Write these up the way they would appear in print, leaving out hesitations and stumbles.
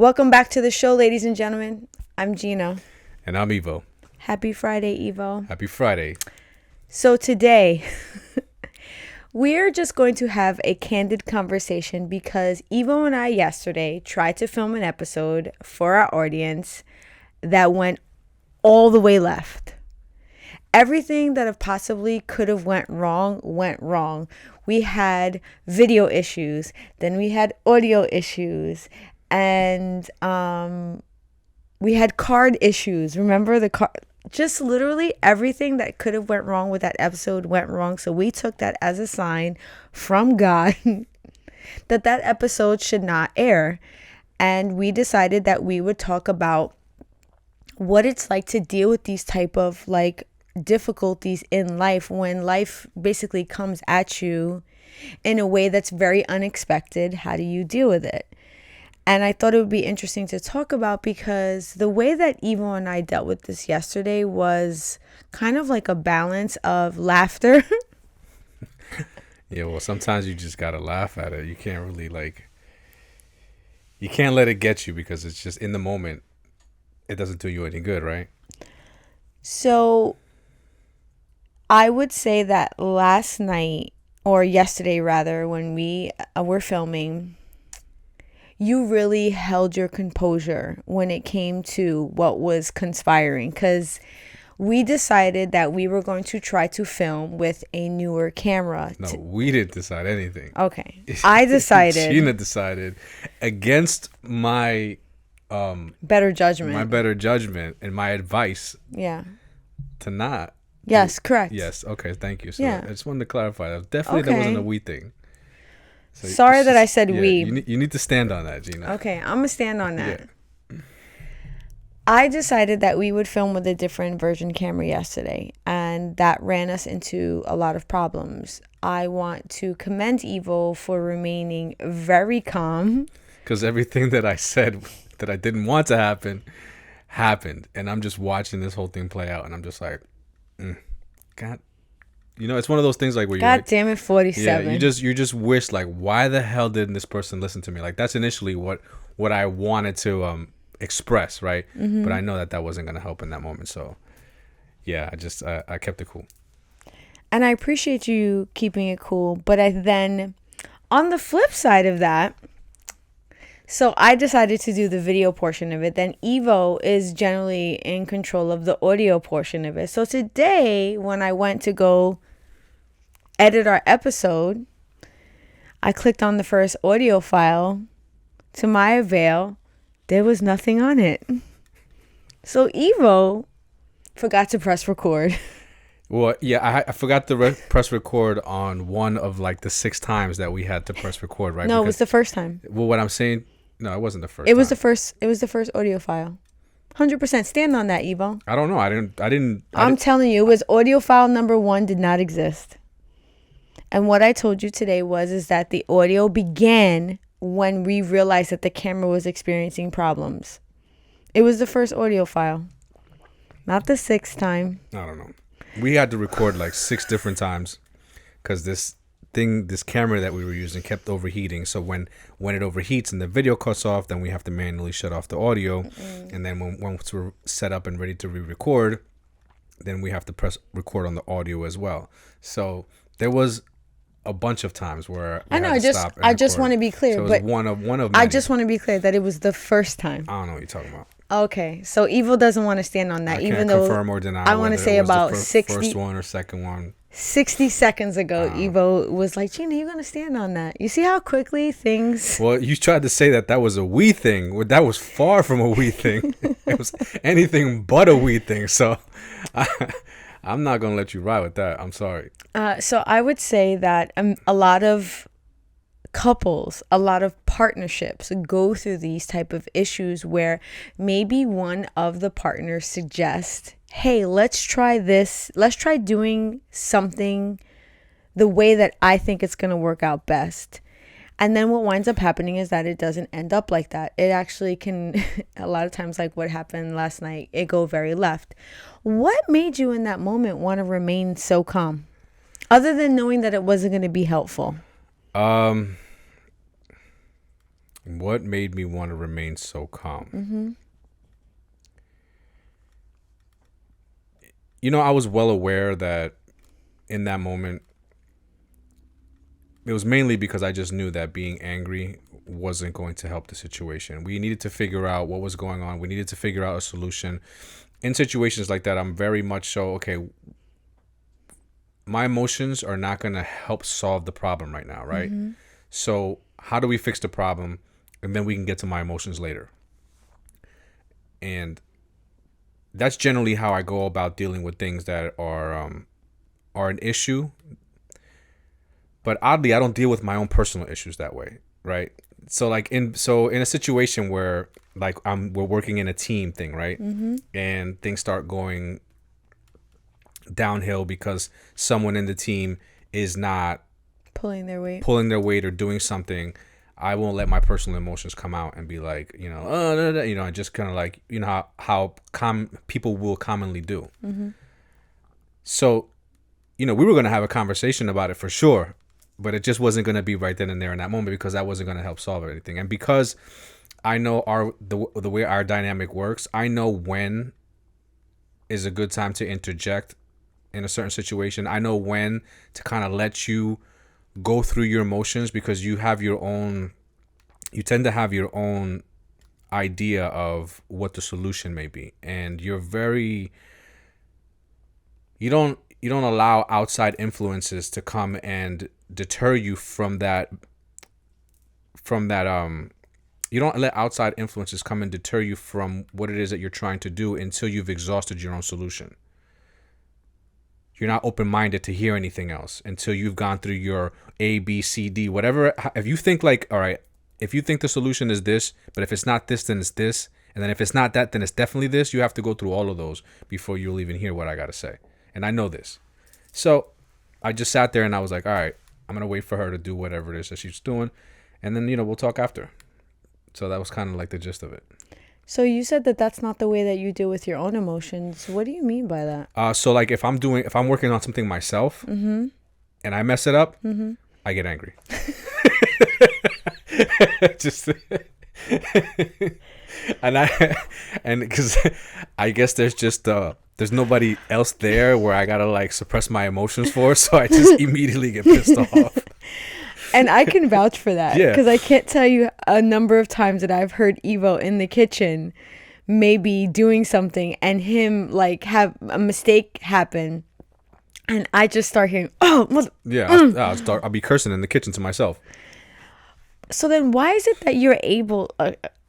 Welcome back to the show, ladies and gentlemen. I'm Jeanna. And I'm Evo. Happy Friday, Evo. Happy Friday. So today, we're just going to have a candid conversation because Evo and I yesterday tried to film an episode for our audience that went all the way left. Everything that possibly could have went wrong. We had video issues, then we had audio issues, and we had card issues. Remember the card? Just literally everything that could have went wrong with that episode went wrong. So we took that as a sign from God that episode should not air. And we decided that we would talk about what it's like to deal with these type of difficulties in life when life basically comes at you in a way that's very unexpected. How do you deal with it? And I thought it would be interesting to talk about because the way that Evo and I dealt with this yesterday was kind of like a balance of laughter. Yeah, well, sometimes you just gotta laugh at it. You can't really you can't let it get you because it's just in the moment. It doesn't do you any good, right? So I would say that last night, or yesterday rather, when we were filming, you really held your composure when it came to what was conspiring, because we decided that we were going to try to film with a newer camera. No, we didn't decide anything. Okay. I decided. Jeanna decided against my better judgment. My better judgment and my advice. Yeah. To not. Yes, correct. Yes. Okay. Thank you. So yeah. I just wanted to clarify that. Definitely, That wasn't a we thing. So sorry that I said we. You need to stand on that, Jeanna. Okay, I'm going to stand on that. Yeah. I decided that we would film with a different version camera yesterday, and that ran us into a lot of problems. I want to commend Evo for remaining very calm. Because everything that I said that I didn't want to happen, happened. And I'm just watching this whole thing play out, and I'm just like, God. You know, it's one of those things where God damn it, 47. Yeah, you just wish why the hell didn't this person listen to me? That's initially what I wanted to express, right? Mm-hmm. But I know that wasn't gonna help in that moment. So yeah, I kept it cool. And I appreciate you keeping it cool. But I then, on the flip side of that, so I decided to do the video portion of it. Then Evo is generally in control of the audio portion of it. So today, when I went to go edit our episode, I clicked on the first audio file. To my avail, there was nothing on it. So Evo forgot to press record. Well, yeah, I forgot to press record on one of the 6 times that we had to press record, right? No, it was the first time. Well, what I'm saying, no, it wasn't the first. It was the first audio file. 100%. Stand on that, Evo. I don't know. I didn't. I'm telling you, it was audio file number 1 did not exist. And what I told you today is that the audio began when we realized that the camera was experiencing problems. It was the first audio file, not the 6th time. I don't know. We had to record 6 different times because this camera that we were using kept overheating. So when it overheats and the video cuts off, then we have to manually shut off the audio. Mm-hmm. And then once we're set up and ready to re-record, then we have to press record on the audio as well. So there was a bunch of times where I know. I just want to be clear, so but one of many. I just want to be clear that it was the first time. I don't know what you're talking about. Okay, so Evo doesn't want to stand on that, I even can't though confirm or deny. I want to say about 60 first one or second one. 60 seconds ago, Evo was like, Gina, you're gonna stand on that. You see how quickly things. Well, you tried to say that was a we thing. Well, that was far from a we thing. It was anything but a we thing. So I'm not going to let you ride with that. I'm sorry. So I would say that a lot of couples, a lot of partnerships go through these type of issues where maybe one of the partners suggests, hey, let's try this. Let's try doing something the way that I think it's going to work out best. And then what winds up happening is that it doesn't end up like that. It actually can, a lot of times, like what happened last night, it go very left. What made you in that moment want to remain so calm? Other than knowing that it wasn't going to be helpful. What made me want to remain so calm? I was well aware that in that moment, it was mainly because I just knew that being angry wasn't going to help the situation. We needed to figure out what was going on. We needed to figure out a solution. In situations like that, I'm very much so, okay, my emotions are not going to help solve the problem right now, right? So how do we fix the problem? And then we can get to my emotions later. And that's generally how I go about dealing with things that are an issue. But oddly, I don't deal with my own personal issues that way, right? So in a situation where like we're working in a team thing, right? And things start going downhill because someone in the team is not Pulling their weight. or doing something. I won't let my personal emotions come out and be like, I just kind of like, how people will commonly do. So, we were going to have a conversation about it for sure, but it just wasn't going to be right then and there in that moment because that wasn't going to help solve anything. And because I know the way our dynamic works, I know when is a good time to interject in a certain situation. I know when to kind of let you go through your emotions because you tend to have your own idea of what the solution may be. And you don't allow outside influences to come and deter you from that. You don't let outside influences come and deter you from what it is that you're trying to do until you've exhausted your own solution. You're not open-minded to hear anything else until you've gone through your A, B, C, D, whatever. If you think like, all right, if you think the solution is this, but if it's not this, then it's this. And then if it's not that, then it's definitely this. You have to go through all of those before you'll even hear what I got to say. And I know this. So I just sat there and I was like, all right, I'm going to wait for her to do whatever it is that she's doing. And then, we'll talk after. So that was kind of like the gist of it. So you said that that's not the way that you deal with your own emotions. What do you mean by that? So like if I'm working on something myself and I mess it up, I get angry. Just and because I guess there's nobody else there where I gotta like suppress my emotions for, so I just immediately get pissed off. And I can vouch for that because I can't tell you a number of times that I've heard Evo in the kitchen maybe doing something and him like have a mistake happen and I just start hearing, I'll be cursing in the kitchen to myself. So then why is it that you're able,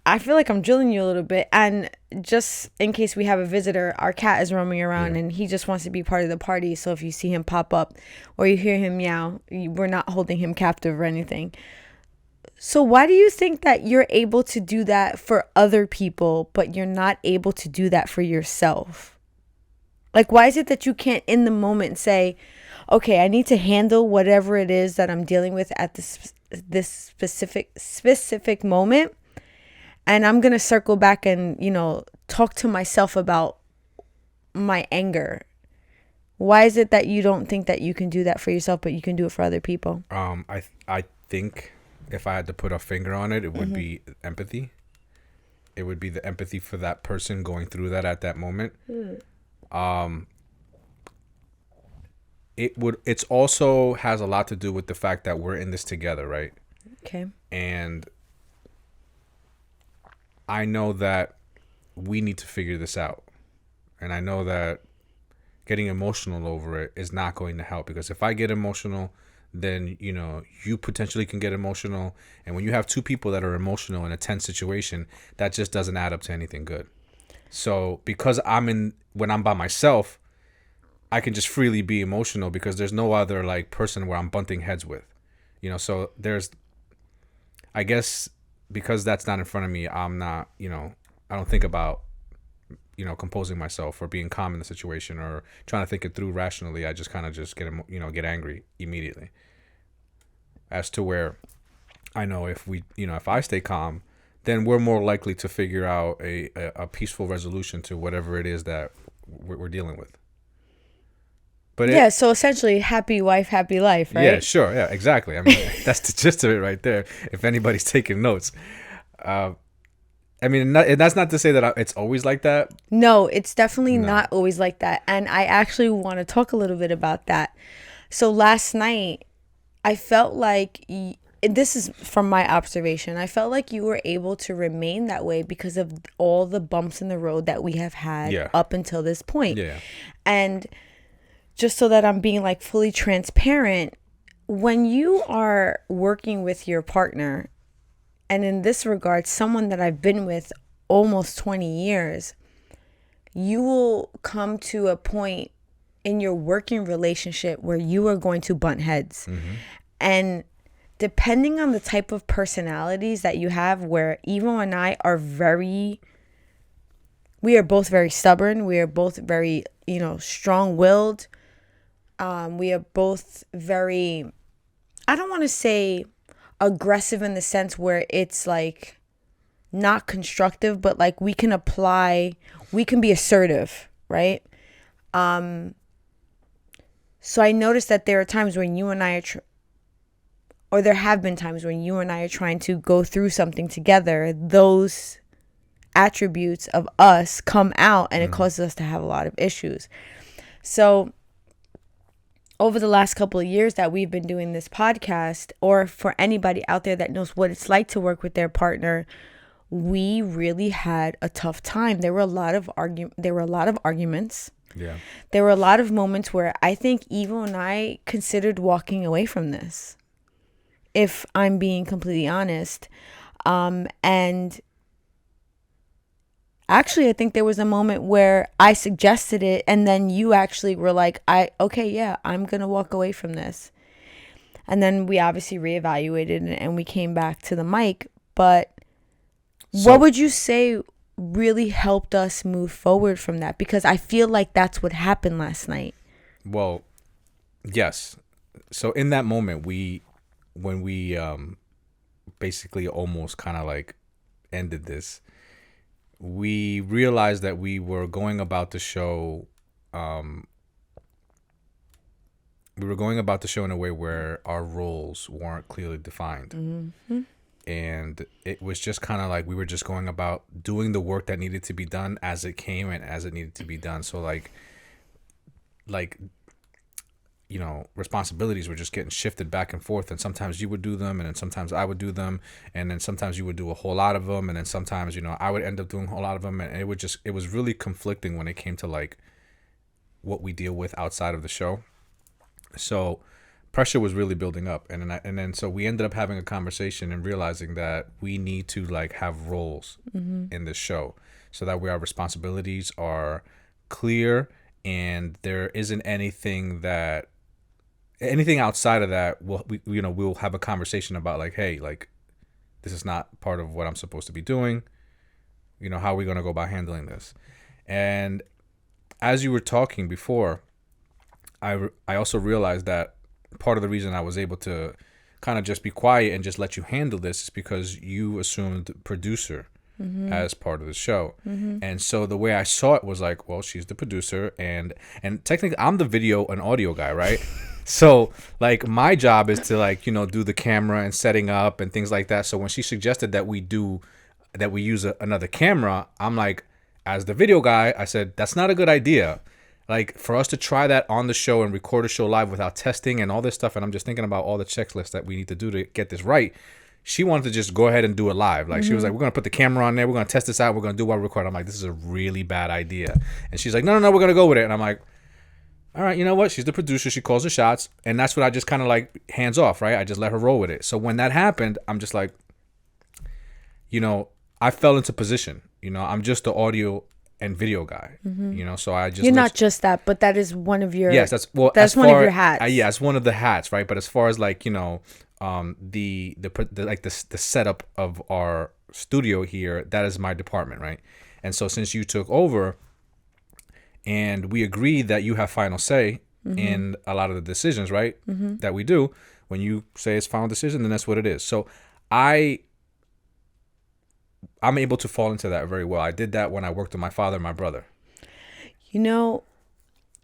I feel like I'm drilling you a little bit, and just in case we have a visitor, our cat is roaming around and he just wants to be part of the party. So if you see him pop up or you hear him meow, we're not holding him captive or anything. So why do you think that you're able to do that for other people, but you're not able to do that for yourself? Like, why is it that you can't in the moment say, okay, I need to handle whatever it is that I'm dealing with at this specific moment, and I'm going to circle back and, talk to myself about my anger? Why is it that you don't think that you can do that for yourself, but you can do it for other people? I think if I had to put a finger on it, it would be empathy. It would be the empathy for that person going through that at that moment. It's also has a lot to do with the fact that we're in this together, right? Okay. And I know that we need to figure this out. And I know that getting emotional over it is not going to help, because if I get emotional, then, you potentially can get emotional. And when you have two people that are emotional in a tense situation, that just doesn't add up to anything good. So because when I'm by myself, I can just freely be emotional because there's no other like person where I'm bunting heads with, so I guess because that's not in front of me, I'm not, I don't think about, composing myself or being calm in the situation or trying to think it through rationally. I just kind of just get angry immediately. As to where I know if I stay calm, then we're more likely to figure out a peaceful resolution to whatever it is that we're dealing with. But so essentially, happy wife, happy life, right? Yeah, sure. Yeah, exactly. I mean, that's the gist of it right there, if anybody's taking notes. I mean, and that's not to say that it's always like that. No, it's definitely No. not always like that. And I actually want to talk a little bit about that. So last night, I felt like, this is from my observation, I felt like you were able to remain that way because of all the bumps in the road that we have had up until this point. Yeah. And just so that I'm being like fully transparent, when you are working with your partner, and in this regard, someone that I've been with almost 20 years, you will come to a point in your working relationship where you are going to butt heads. Mm-hmm. And depending on the type of personalities that you have, where Evo and I are we are both very stubborn. We are both very, strong-willed. We are both very, I don't want to say aggressive in the sense where it's like not constructive, but like we can be assertive, right? So I noticed that there are times when you and I are there have been times when you and I are trying to go through something together. Those attributes of us come out, and it causes us to have a lot of issues. So over the last couple of years that we've been doing this podcast, or for anybody out there that knows what it's like to work with their partner, we really had a tough time. There were a lot of arguments. Yeah. There were a lot of moments where I think Evo and I considered walking away from this, if I'm being completely honest. And actually, I think there was a moment where I suggested it, and then you actually were like, I'm going to walk away from this. And then we obviously reevaluated and we came back to the mic. But what would you say really helped us move forward from that? Because I feel like that's what happened last night. Well, yes. So in that moment, when we basically almost kind of like ended this, we realized that we were going about the show. We were going about the show in a way where our roles weren't clearly defined. Mm-hmm. And it was just kind of like we were just going about doing the work that needed to be done as it came and as it needed to be done. So responsibilities were just getting shifted back and forth, and sometimes you would do them, and then sometimes I would do them, and then sometimes you would do a whole lot of them, and then sometimes I would end up doing a whole lot of them, and it was really conflicting when it came to like what we deal with outside of the show. So pressure was really building up, and then so we ended up having a conversation and realizing that we need to like have roles in this show, so that way our responsibilities are clear and there isn't anything outside of that. We'll have a conversation about like, hey, like this is not part of what I'm supposed to be doing. How are we going to go about handling this? And as you were talking before, I also realized that part of the reason I was able to kind of just be quiet and just let you handle this is because you assumed producer as part of the show. And so the way I saw it was like, well, she's the producer and technically I'm the video and audio guy, right? So like my job is to like, do the camera and setting up and things like that. So when she suggested that we use another camera, I'm like, as the video guy, I said, that's not a good idea. Like for us to try that on the show and record a show live without testing and all this stuff. And I'm just thinking about all the checklists that we need to do to get this right. She wanted to just go ahead and do it live. Like she was like, we're going to put the camera on there. We're going to test this out. We're going to do what we record. I'm like, this is a really bad idea. And she's like, no, we're going to go with it. And I'm like, all right, you know what? She's the producer. She calls the shots. And that's what I just kind of like hands off, right? I just let her roll with it. So when that happened, I'm just like, I fell into position. I'm just the audio and video guy, so I just... You're not just that, but that is one of your... Yes, that's one of your hats. Yeah, it's one of the hats, right? But as far as like, the setup of our studio here, that is my department, right? And so since you took over and we agreed that you have final say in a lot of the decisions, right? That we do, when you say it's final decision, then that's what it is. So I'm able to fall into that very well. I did that when I worked with my father and my brother.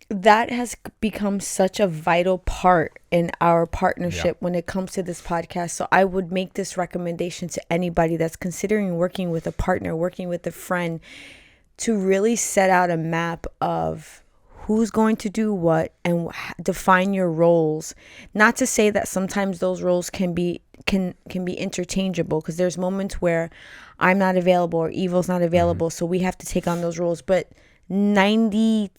that has become such a vital part in our partnership when it comes to this podcast. So I would make this recommendation to anybody that's considering working with a partner, working with a friend, to really set out a map of who's going to do what and define your roles. Not to say that sometimes those roles can be interchangeable, because there's moments where I'm not available or Evil's not available, so we have to take on those roles. But 85%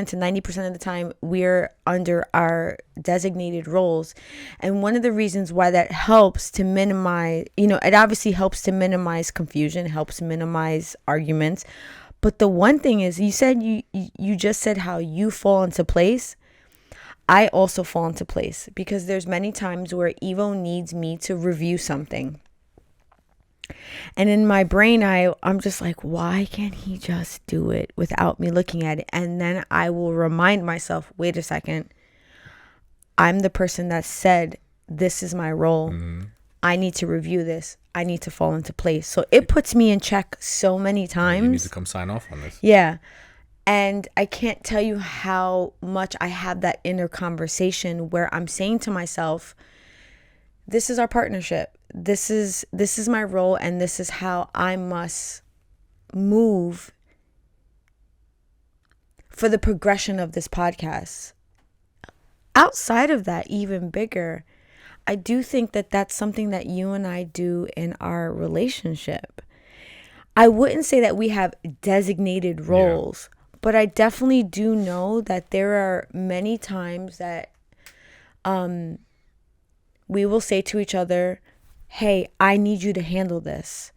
to 90% of the time, we're under our designated roles. And one of the reasons why that helps to minimize, it obviously helps to minimize confusion, helps minimize arguments. But the one thing is, you just said how you fall into place. I also fall into place, because there's many times where Evo needs me to review something. And in my brain, I'm just like, why can't he just do it without me looking at it? And then I will remind myself, wait a second, I'm the person that said, this is my role. I need to review this. I need to fall into place. So it puts me in check so many times. You need to come sign off on this. Yeah. And I can't tell you how much I have that inner conversation where I'm saying to myself, this is our partnership. This is my role, and this is how I must move for the progression of this podcast. Outside of that, even bigger, I do think that that's something that you and I do in our relationship. I wouldn't say that we have designated roles, but I definitely do know that there are many times that we will say to each other, hey, I need you to handle this,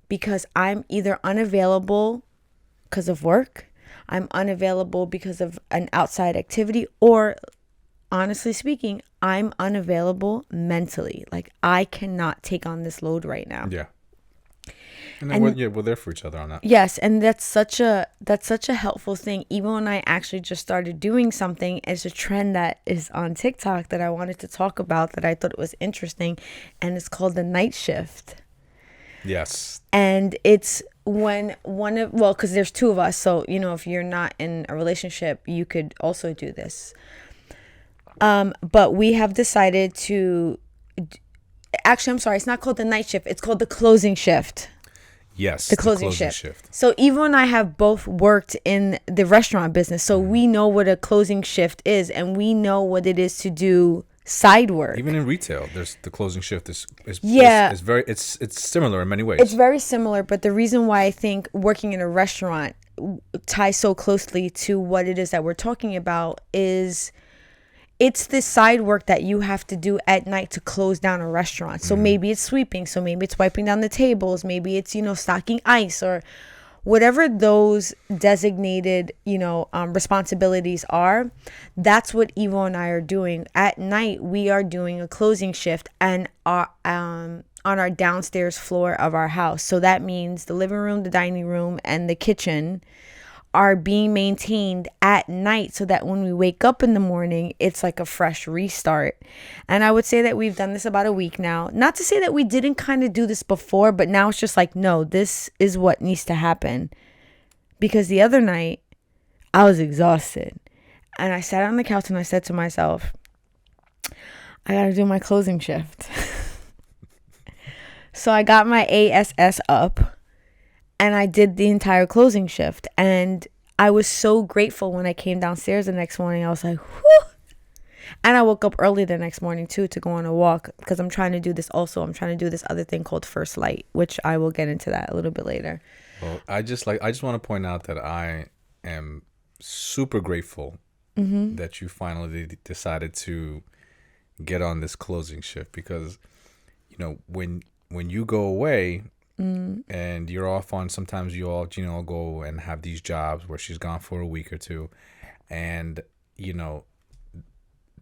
because I'm either unavailable because of work, I'm unavailable because of an outside activity, or honestly speaking, I'm unavailable mentally. Like, I cannot take on this load right now. Yeah. And we're there for each other on that. Yes, and that's such a helpful thing. Even when I actually just started doing something, it's a trend that is on TikTok that I wanted to talk about, that I thought was interesting, and it's called the night shift. Yes. And it's when because there's two of us, so if you're not in a relationship, you could also do this. But we have decided to. Actually, I'm sorry, it's not called the night shift. It's called the closing shift. Yes, the closing shift. So Eva and I have both worked in the restaurant business, so we know what a closing shift is, and we know what it is to do side work. Even in retail, there's the closing shift is it's similar in many ways. It's very similar, but the reason why I think working in a restaurant ties so closely to what it is that we're talking about is it's the side work that you have to do at night to close down a restaurant. So maybe it's sweeping. So maybe it's wiping down the tables. Maybe it's, stocking ice, or whatever those designated, responsibilities are. That's what Evo and I are doing. At night, we are doing a closing shift and on our downstairs floor of our house. So that means the living room, the dining room, and the kitchen are being maintained at night, so that when we wake up in the morning, it's like a fresh restart. And I would say that we've done this about a week now. Not to say that we didn't kind of do this before, but now it's just like, no, this is what needs to happen. Because the other night, I was exhausted. And I sat on the couch and I said to myself, I got to do my closing shift. So I got my ASS up. And I did the entire closing shift. And I was so grateful when I came downstairs the next morning. I was like, whew. And I woke up early the next morning, too, to go on a walk. Because I'm trying to do this also. I'm trying to do this other thing called First Light, which I will get into that a little bit later. Well, I just want to point out that I am super grateful that you finally decided to get on this closing shift. Because, when you go away... and you're off on, sometimes you all, go and have these jobs where she's gone for a week or two. And,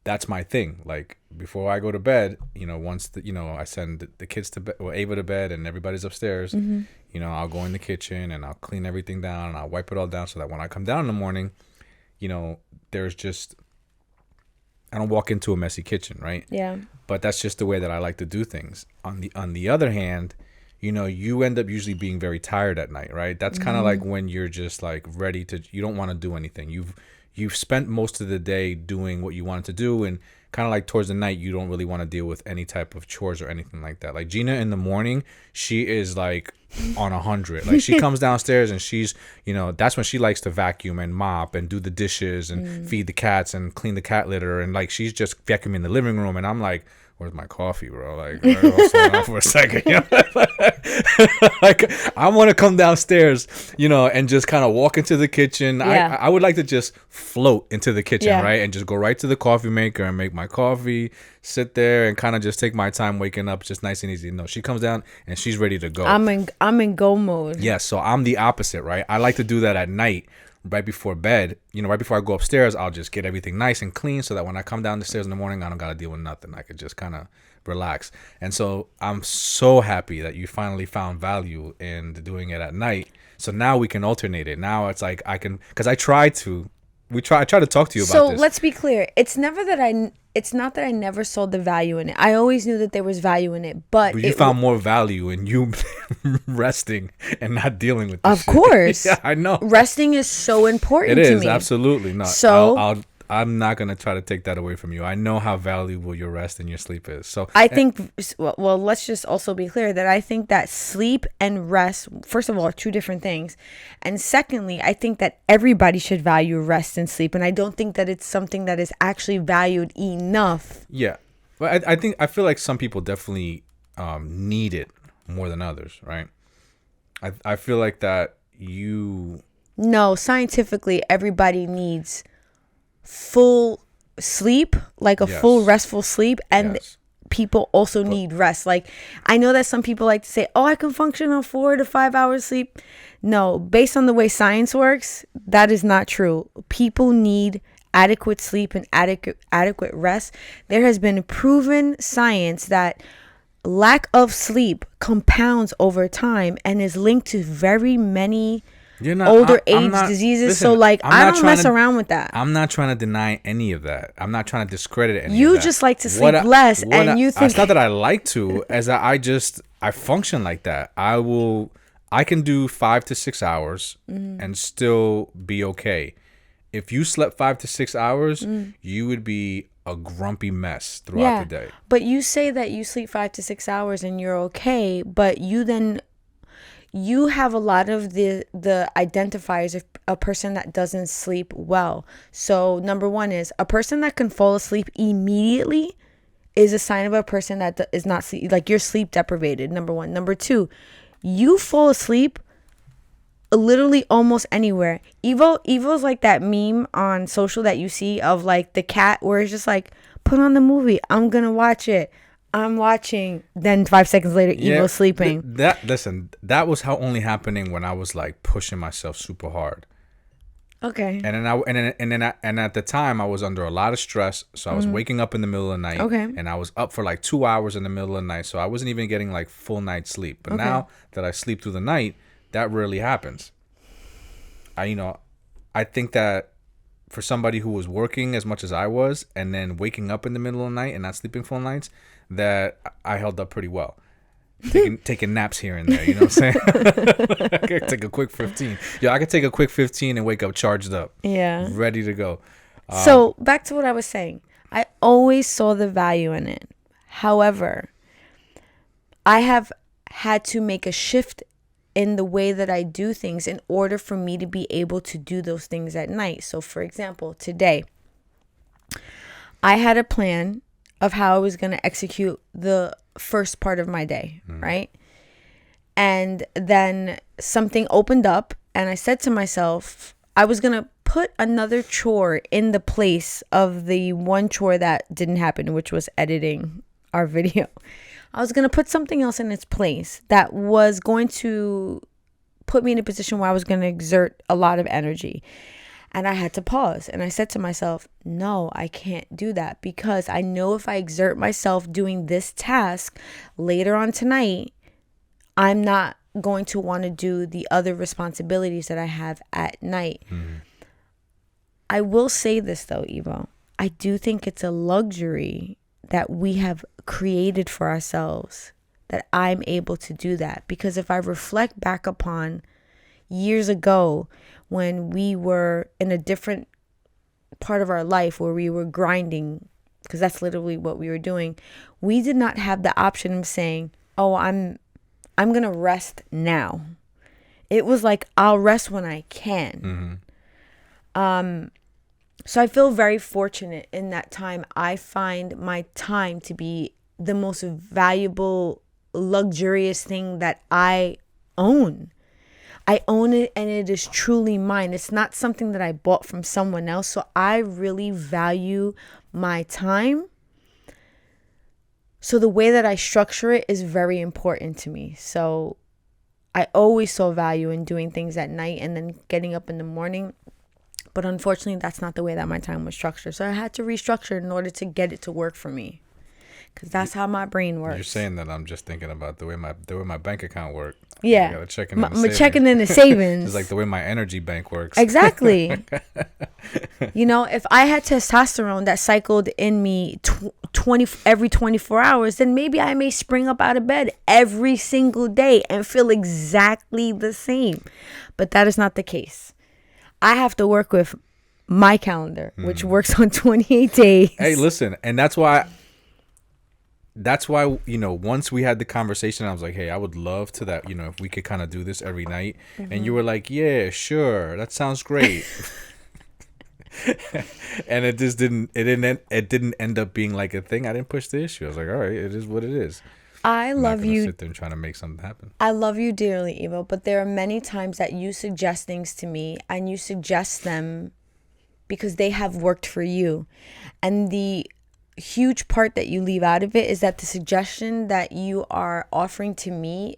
that's my thing. Like, before I go to bed, once I send the kids to bed, or Ava to bed, and everybody's upstairs, I'll go in the kitchen and I'll clean everything down and I'll wipe it all down, so that when I come down in the morning, there's just, I don't walk into a messy kitchen, right? Yeah. But that's just the way that I like to do things. On the other hand, you end up usually being very tired at night, right? That's kind of like when you're just like ready to, you don't want to do anything. You've spent most of the day doing what you wanted to do, and kind of like towards the night, you don't really want to deal with any type of chores or anything like that. Like Jeanna in the morning, she is like on 100. Like she comes downstairs and she's, that's when she likes to vacuum and mop and do the dishes and feed the cats and clean the cat litter, and like she's just vacuuming the living room, and I'm like, where's my coffee, bro? Like, for a second, like I want to come downstairs, and just kind of walk into the kitchen. Yeah. I would like to just float into the kitchen, Yeah. right, and just go right to the coffee maker and make my coffee, sit there, and kind of just take my time waking up, just nice and easy. No, she comes down and she's ready to go. I'm in go mode. Yeah, so I'm the opposite, right? I like to do that at night, right before bed. Right before I go upstairs, I'll just get everything nice and clean so that when I come down the stairs in the morning, I don't got to deal with nothing. I could just kind of relax. And so I'm so happy that you finally found value in doing it at night. So now we can alternate it. Now it's like I can, because I try to talk to you about this. So let's be clear. It's not that I never saw the value in it. I always knew that there was value in it, but you found more value in you resting and not dealing with this of shit. course. Yeah, I know. Resting is so important It to is, me. absolutely. No, So I'm not going to try to take that away from you. I know how valuable your rest and your sleep is. So I think, well, let's just also be clear that I think that sleep and rest, first of all, are two different things. And secondly, I think that everybody should value rest and sleep. And I don't think that it's something that is actually valued enough. Yeah. But I feel like some people definitely need it more than others, right? I feel like that No, scientifically, everybody needs full sleep, like a full restful sleep, and people also need rest. Like I know that some people like to say, oh, I can function on 4 to 5 hours sleep. No, based on the way science works, that is not true. People need adequate sleep and adequate rest. There has been proven science that lack of sleep compounds over time and is linked to very many older age diseases. Listen, so like I don't mess around with that. I'm not trying to deny any of that. I'm not trying to discredit any you of that. Just like to sleep less, and you think it's not that I like to, as I function like that. I can do 5 to 6 hours and still be okay. If you slept 5 to 6 hours, you would be a grumpy mess throughout the day. But you say that you sleep 5 to 6 hours and you're okay, but you have a lot of the identifiers of a person that doesn't sleep well. So number one is a person that can fall asleep immediately is a sign of a person that is not sleep, like you're sleep deprived. Number one. Number two, you fall asleep literally almost anywhere. Evil's like that meme on social that you see of like the cat where it's just like, put on the movie, I'm gonna watch it, I'm watching, then 5 seconds later Evil's sleeping. That was how only happening when I was like pushing myself super hard. Okay. And at the time I was under a lot of stress, so I was waking up in the middle of the night. Okay. And I was up for like 2 hours in the middle of the night, so I wasn't even getting like full night's sleep. But now that I sleep through the night, that rarely happens. I think that for somebody who was working as much as I was and then waking up in the middle of the night and not sleeping full nights, that I held up pretty well. Taking naps here and there, you know what I'm saying? I could take a quick 15. I could take a quick 15 and wake up charged up. Yeah. Ready to go. So back to what I was saying. I always saw the value in it. However, I have had to make a shift in the way that I do things in order for me to be able to do those things at night. So for example, today, I had a plan of how I was going to execute the first part of my day, right? And then something opened up and I said to myself, I was going to put another chore in the place of the one chore that didn't happen, which was editing our video. I was going to put something else in its place that was going to put me in a position where I was going to exert a lot of energy. And I had to pause. And I said to myself, no, I can't do that, because I know if I exert myself doing this task later on tonight, I'm not going to want to do the other responsibilities that I have at night. I will say this though, Evo. I do think it's a luxury that we have created for ourselves that I'm able to do that. Because if I reflect back upon years ago when we were in a different part of our life where we were grinding, because that's literally what we were doing, we did not have the option of saying, oh, I'm gonna rest now. It was like, I'll rest when I can. So I feel very fortunate in that time. I find my time to be the most valuable, luxurious thing that I own. I own it, and it is truly mine. It's not something that I bought from someone else. So I really value my time. So the way that I structure it is very important to me. So I always saw value in doing things at night and then getting up in the morning. But unfortunately, that's not the way that my time was structured. So I had to restructure in order to get it to work for me. Because that's how my brain works. You're saying that, I'm just thinking about the way my bank account works. Yeah. I gotta check in the checking in the savings. It's like the way my energy bank works. Exactly. You know, if I had testosterone that cycled in me every 24 hours, then maybe I may spring up out of bed every single day and feel exactly the same. But that is not the case. I have to work with my calendar, which works on 28 days. Hey, listen, and that's why, you know, once we had the conversation, I was like, hey, I would love to that, you know, if we could kind of do this every night. And you were like, yeah, sure, that sounds great. And it didn't end up being like a thing. I didn't push the issue. I was like, all right, it is what it is. I love you. Sit there and trying to make something happen. I love you dearly, Evo, but there are many times that you suggest things to me, and you suggest them because they have worked for you. And the huge part that you leave out of it is that the suggestion that you are offering to me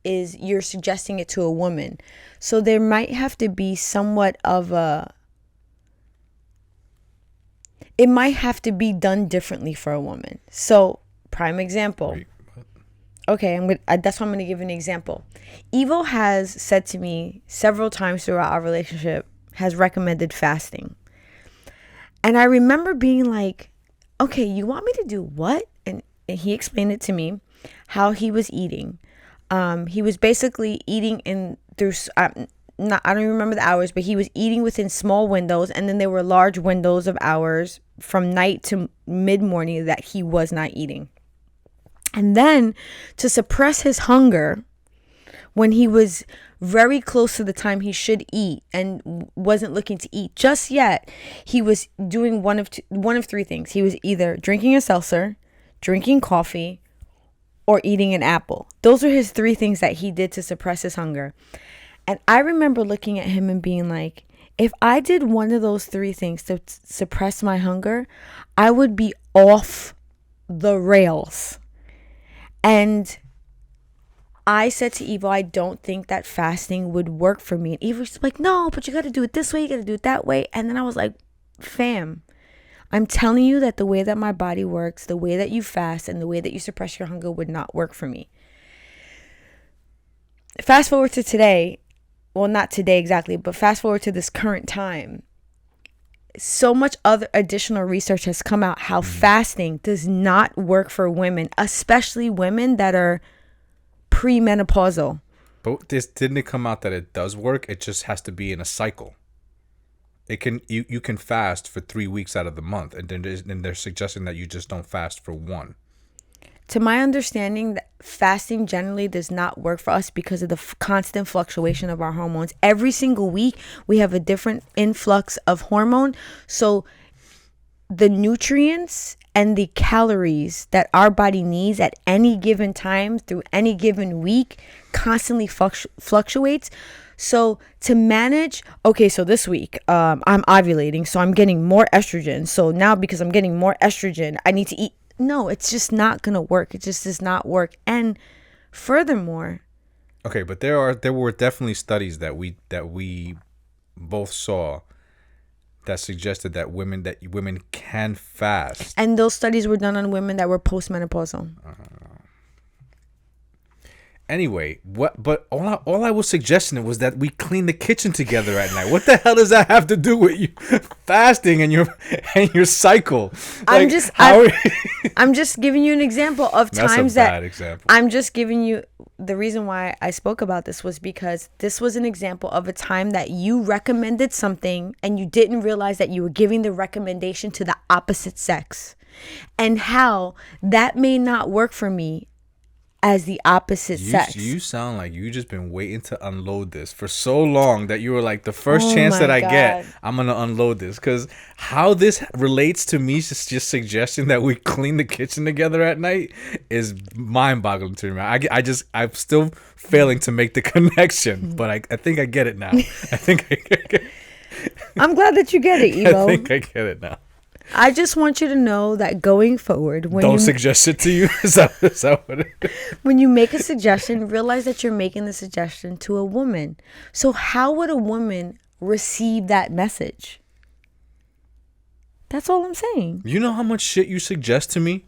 is you're suggesting it to a woman. So there might have to be somewhat of it might have to be done differently for a woman. So, prime example. Wait. Okay, that's why I'm going to give an example. Evo has said to me several times throughout our relationship, has recommended fasting. And I remember being like, okay, you want me to do what? And he explained it to me, how he was eating. He was basically eating I don't even remember the hours, but he was eating within small windows. And then there were large windows of hours from night to mid-morning that he was not eating. And then to suppress his hunger when he was very close to the time he should eat and wasn't looking to eat just yet, he was doing one of three things. He was either drinking a seltzer, drinking coffee, or eating an apple. Those were his three things that he did to suppress his hunger. And I remember looking at him and being like, if I did one of those three things to suppress my hunger, I would be off the rails. And I said to Evo, I don't think that fasting would work for me. And Evo's like, no, but you got to do it this way. You got to do it that way. And then I was like, fam, I'm telling you that the way that my body works, the way that you fast, and the way that you suppress your hunger would not work for me. Fast forward to today. Well, not today exactly, but fast forward to this current time. So much other additional research has come out how fasting does not work for women, especially women that are premenopausal. But didn't it come out that it does work? It just has to be in a cycle. It can you can fast for 3 weeks out of the month, and then they're suggesting that you just don't fast for one. To my understanding, fasting generally does not work for us because of the constant fluctuation of our hormones. Every single week, we have a different influx of hormone. So the nutrients and the calories that our body needs at any given time through any given week constantly fluctuates. So to manage, okay, so this week I'm ovulating, so I'm getting more estrogen. So now because I'm getting more estrogen, I need to eat. No, it's just not going to work. It just does not work. And furthermore. Okay, but there were definitely studies that we both saw that suggested that women can fast. And those studies were done on women that were postmenopausal. Anyway, what? But all I was suggesting was that we clean the kitchen together at night. What the hell does that have to do with you fasting and your cycle? I'm Like, just how? I'm just giving you an example of That's a times bad that example. I'm just giving you the reason why I spoke about this was because this was an example of a time that you recommended something and you didn't realize that you were giving the recommendation to the opposite sex, and how that may not work for me as the opposite sex. You sound like you just been waiting to unload this for so long that you were like, the first Oh chance my that I get, God. I'm gonna unload this. Because how this relates to me just suggesting that we clean the kitchen together at night is mind-boggling to me. I'm still failing to make the connection, but I think I get it now. I'm glad that you get it, I Evo. think I get it now. I just want you to know that going forward, Don't suggest it to you. Is that what it is? when you make a suggestion, realize that you're making the suggestion to a woman. So how would a woman receive that message? That's all I'm saying. You know how much shit you suggest to me?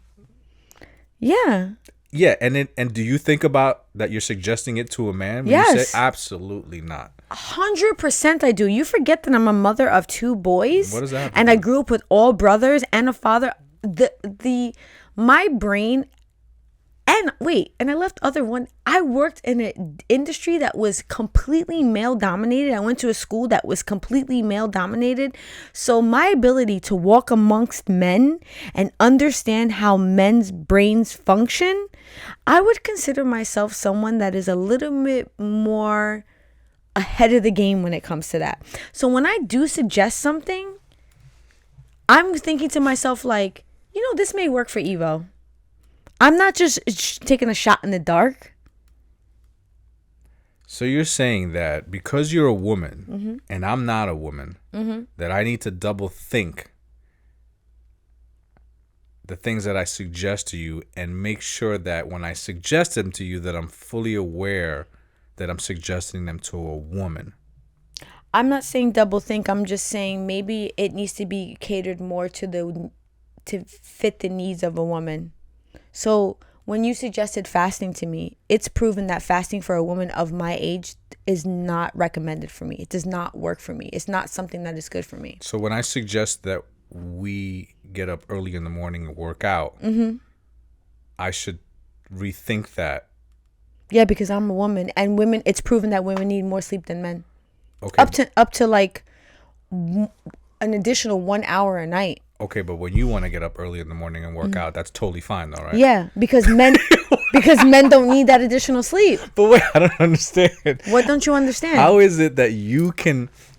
Yeah. Yeah, and do you think about that you're suggesting it to a man? When you Yes. say absolutely not. 100% I do. You forget that I'm a mother of 2 boys. What does that have to And do? I grew up with all brothers and a father. My brain, and I left other one. I worked in an industry that was completely male dominated. I went to a school that was completely male dominated. So my ability to walk amongst men and understand how men's brains function, I would consider myself someone that is a little bit more ahead of the game when it comes to that. So when I do suggest something, I'm thinking to myself like, this may work for Evo. I'm not just taking a shot in the dark. So you're saying that because you're a woman and I'm not a woman, that I need to double think the things that I suggest to you and make sure that when I suggest them to you that I'm fully aware that I'm suggesting them to a woman. I'm not saying double think. I'm just saying maybe it needs to be catered more to fit the needs of a woman. So when you suggested fasting to me, it's proven that fasting for a woman of my age is not recommended for me. It does not work for me. It's not something that is good for me. So when I suggest that we get up early in the morning and work out, I should rethink that. Yeah, because I'm a woman, and women, it's proven that women need more sleep than men. Okay. Up to like an additional 1 hour a night. Okay, but when you want to get up early in the morning and work out, that's totally fine though, right? Yeah, because men don't need that additional sleep. But wait, I don't understand. What don't you understand? How is it that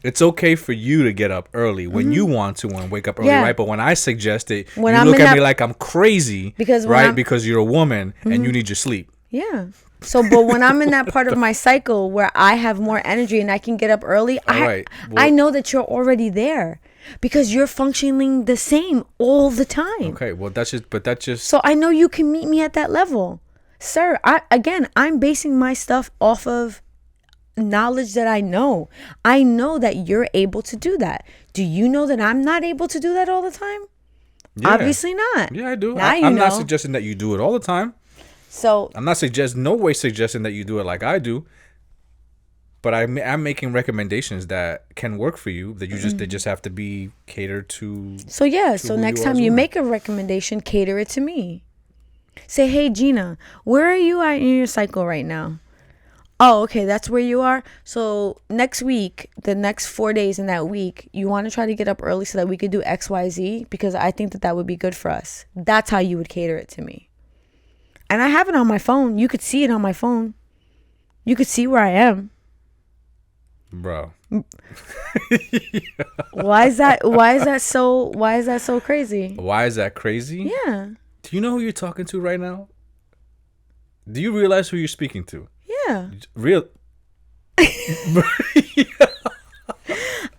it's okay for you to get up early when you want to and wake up early, Yeah. right? But when I suggest it, When you I'm look in at me that- like I'm crazy, Because when right? I'm- Because you're a woman and you need your sleep. Yeah. So, but when I'm in that part of my cycle where I have more energy and I can get up early, right. I know that you're already there because you're functioning the same all the time. Okay, well that's just So I know you can meet me at that level. Sir, I'm basing my stuff off of knowledge that I know. I know that you're able to do that. Do you know that I'm not able to do that all the time? Yeah. Obviously not. Yeah, I do. Now you I'm not know. suggesting that you do it all the time. So I'm not no way suggesting that you do it like I do. But I'm making recommendations that can work for you. That they just have to be catered to. So yeah, so who next you are time as a you woman. make a recommendation, cater it to me. Say, hey Jeanna, where are you at in your cycle right now? Oh, okay, that's where you are. So next week, the next 4 days in that week, you want to try to get up early so that we could do XYZ because I think that would be good for us. That's how you would cater it to me. And I have it on my phone. You could see it on my phone. You could see where I am. Bro. Why is that so crazy? Why is that crazy? Yeah. Do you know who you're talking to right now? Do you realize who you're speaking to? Yeah. Real.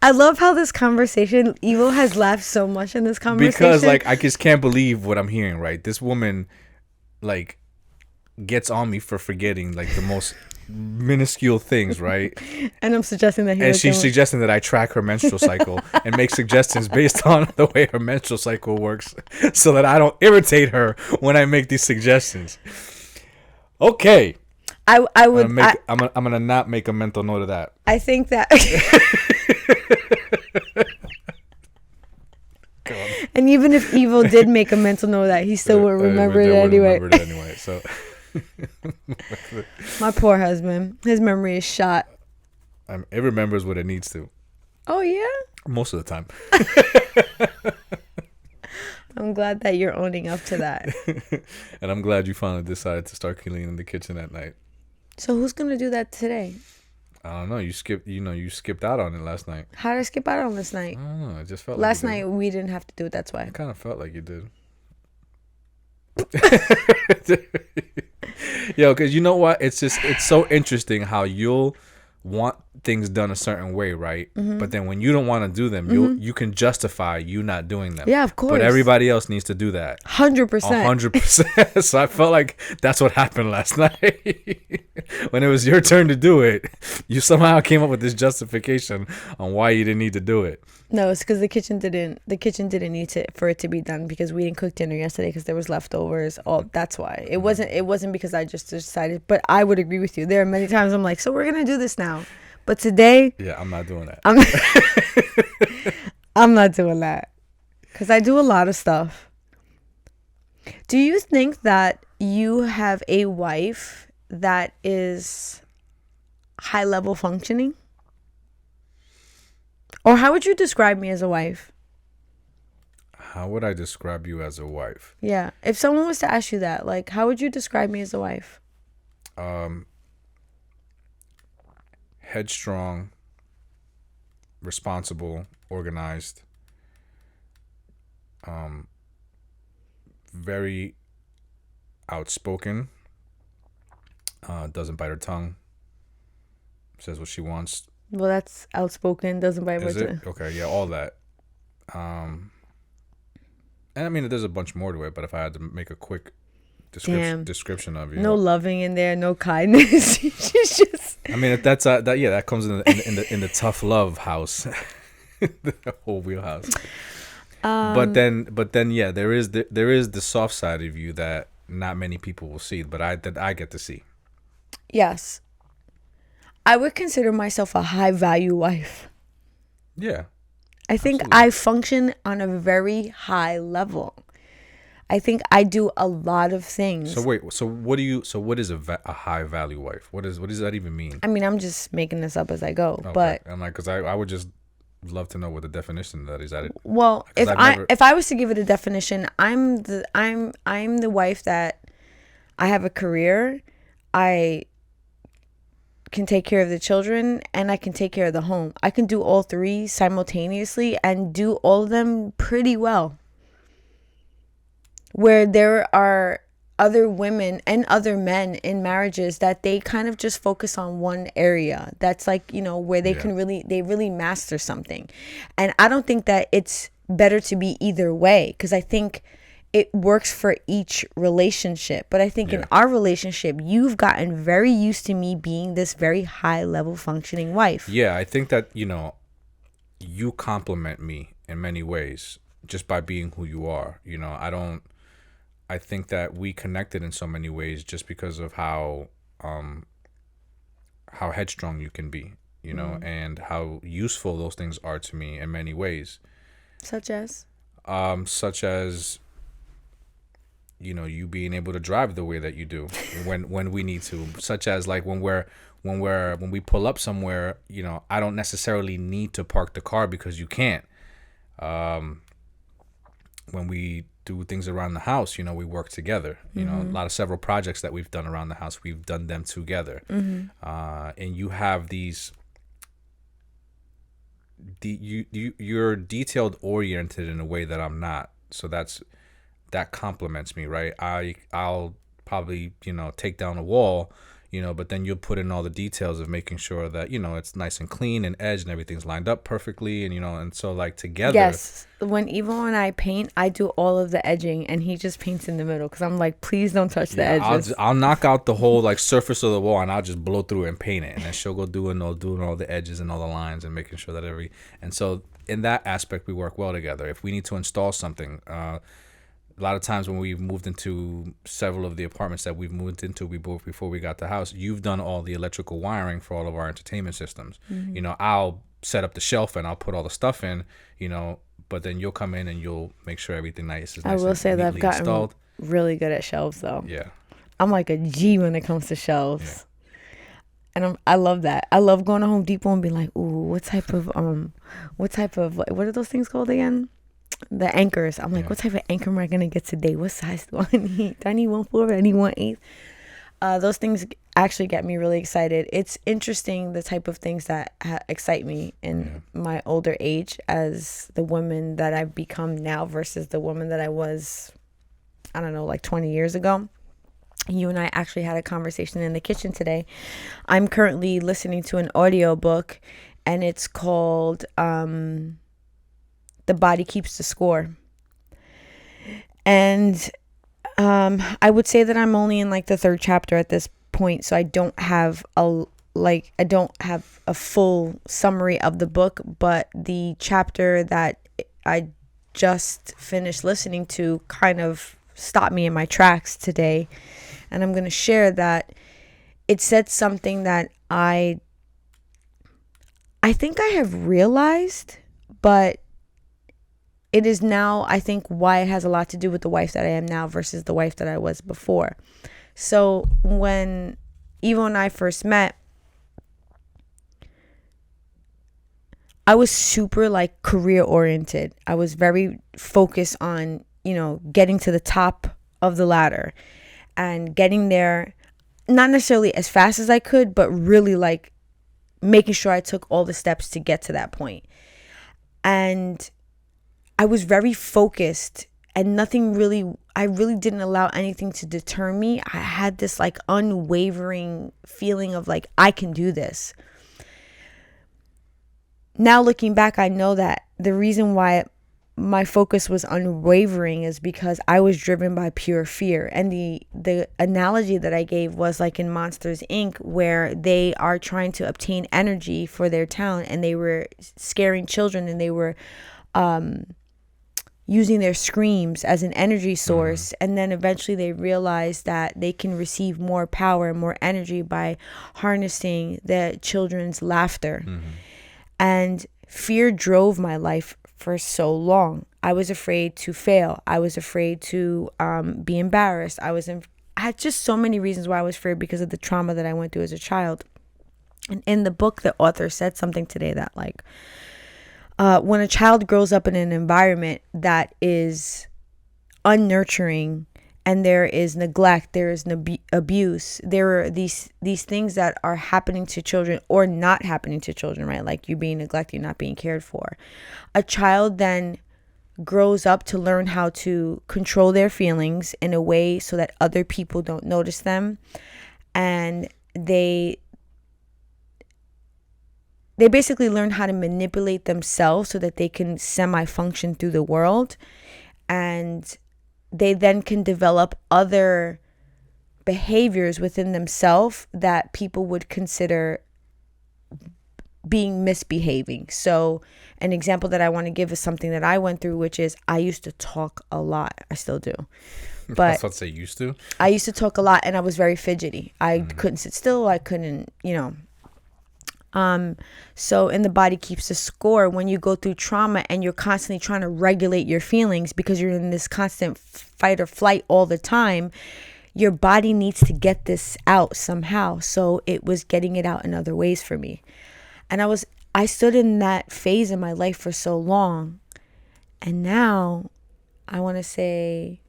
I love how this conversation, Evo has laughed so much in this conversation. Because like I just can't believe what I'm hearing, right? This woman like gets on me for forgetting like the most minuscule things, right? And I'm suggesting that And she's suggesting that I track her menstrual cycle and make suggestions based on the way her menstrual cycle works so that I don't irritate her when I make these suggestions. Okay. I would. I'm gonna not make a mental note of that. I think that. And even if Evil did make a mental note of that, he still would remember it anyway. So My poor husband, his memory is shot. It remembers what it needs to. Oh yeah. Most of the time. I'm glad that you're owning up to that. And I'm glad you finally decided to start cleaning the kitchen at night. So who's gonna do that today? I don't know. You skipped out on it last night. How did I skip out on this night? I don't know. It just felt Last like night we didn't have to do it. That's why. It kind of felt like you did. Yo, because you know what? It's so interesting how you'll want things done a certain way, right? But then when you don't want to do them, you can justify you not doing them. Yeah, of course. But everybody else needs to do that. 100%. 100%. So I felt like that's what happened last night. When it was your turn to do it, you somehow came up with this justification on why you didn't need to do it. No, it's because the kitchen didn't need for it to be done because we didn't cook dinner yesterday because there was leftovers. Oh, that's why. It wasn't because I just decided. But I would agree with you. There are many times I'm like, so we're gonna do this now. But today, yeah, I'm not doing that. I'm not doing that because I do a lot of stuff. Do you think that you have a wife that is high level functioning? Or how would you describe me as a wife? How would I describe you as a wife? Yeah. If someone was to ask you that, like, how would you describe me as a wife? Headstrong, responsible, organized, very outspoken, doesn't bite her tongue, says what she wants. Well, that's outspoken, doesn't bite her tongue. Okay, yeah, all that. And I mean, there's a bunch more to it, but if I had to make a quick description of you, no loving in there, no kindness. She's just. I mean, that's that comes in the tough love house, the whole wheelhouse. But then, yeah, there is the soft side of you that not many people will see, but I get to see. Yes, I would consider myself a high value wife. Yeah, I think I function on a very high level. I think I do a lot of things. So wait, what is a high value wife? What does that even mean? I mean, I'm just making this up as I go, okay. But I'm like, because I would just love to know what the definition of that is. Well, if I was to give it a definition, I'm the wife that I have a career, I can take care of the children, and I can take care of the home. I can do all three simultaneously and do all of them pretty well. Where there are other women and other men in marriages that they kind of just focus on one area. That's like, where they can really master something. And I don't think that it's better to be either way, because I think it works for each relationship. But I think in our relationship, you've gotten very used to me being this very high level functioning wife. Yeah, I think that, you compliment me in many ways just by being who you are. I think that we connected in so many ways just because of how headstrong you can be, and how useful those things are to me in many ways. Such as, you being able to drive the way that you do when we need to, such as like when we pull up somewhere, I don't necessarily need to park the car because you can't. When we do things around the house, we work together. A lot of several projects that we've done around the house, we've done them together. And you have these. You're detailed oriented in a way that I'm not. So that compliments me, right? I'll probably take down a wall, but then you'll put in all the details of making sure that it's nice and clean and edged and everything's lined up perfectly, and so like together. Yes, when Evo and I paint, I do all of the edging and he just paints in the middle because I'm like, please don't touch the edges. I'll knock out the whole like surface of the wall and I'll just blow through it and paint it, and then she'll go doing all the edges and all the lines and making sure that and so in that aspect we work well together. If we need to install something, a lot of times when we've moved into several of the apartments that we've moved into before we got the house, you've done all the electrical wiring for all of our entertainment systems. You know, I'll set up the shelf and I'll put all the stuff in, you know, but then you'll come in and you'll make sure everything is I nice will and say that I've neatly gotten installed. really good at shelves, though. Yeah. I'm like a G when it comes to shelves. And I love that. I love going to Home Depot and being like, ooh, what type of what are those things called again? The anchors. I'm like, what type of anchor am I gonna get today? What size do I need? Do I need 1/4? Do I need 1/8? Those things actually get me really excited. It's interesting the type of things that excite me in my older age as the woman that I've become now versus the woman that I was, I don't know, like 20 years ago. You and I actually had a conversation in the kitchen today. I'm currently listening to an audiobook, and it's called The Body Keeps the Score. And I would say that I'm only in like the 3rd chapter at this point, so I don't have a full summary of the book, but the chapter that I just finished listening to kind of stopped me in my tracks today. And I'm going to share that it said something that I think I have realized, but it is now, I think, why it has a lot to do with the wife that I am now versus the wife that I was before. So when Evo and I first met, I was super like career oriented. I was very focused on, you know, getting to the top of the ladder and getting there, not necessarily as fast as I could, but really like making sure I took all the steps to get to that point. And I was very focused, and I really didn't allow anything to deter me. I had this like unwavering feeling of like, I can do this. Now looking back, I know that the reason why my focus was unwavering is because I was driven by pure fear. And the analogy that I gave was like in Monsters Inc., where they are trying to obtain energy for their town, and they were scaring children, and they were using their screams as an energy source. And then eventually they realized that they can receive more power and more energy by harnessing the children's laughter. And fear drove my life for so long. I was afraid to fail. I was afraid to be embarrassed. I had just so many reasons why I was afraid because of the trauma that I went through as a child. And in the book, the author said something today that like, when a child grows up in an environment that is unnurturing, and there is neglect, there is abuse, there are these things that are happening to children or not happening to children, right? Like you being neglected, not being cared for. A child then grows up to learn how to control their feelings in a way so that other people don't notice them, and they basically learn how to manipulate themselves so that they can semi-function through the world. And they then can develop other behaviors within themselves that people would consider being misbehaving. So an example that I want to give is something that I went through, which is I used to talk a lot. I still do. But I was about to say used to. I used to talk a lot, and I was very fidgety. I couldn't sit still. I couldn't, so in The Body Keeps the Score, when you go through trauma and you're constantly trying to regulate your feelings because you're in this constant fight or flight all the time, your body needs to get this out somehow. So it was getting it out in other ways for me. And I stood in that phase in my life for so long. And now I want to say,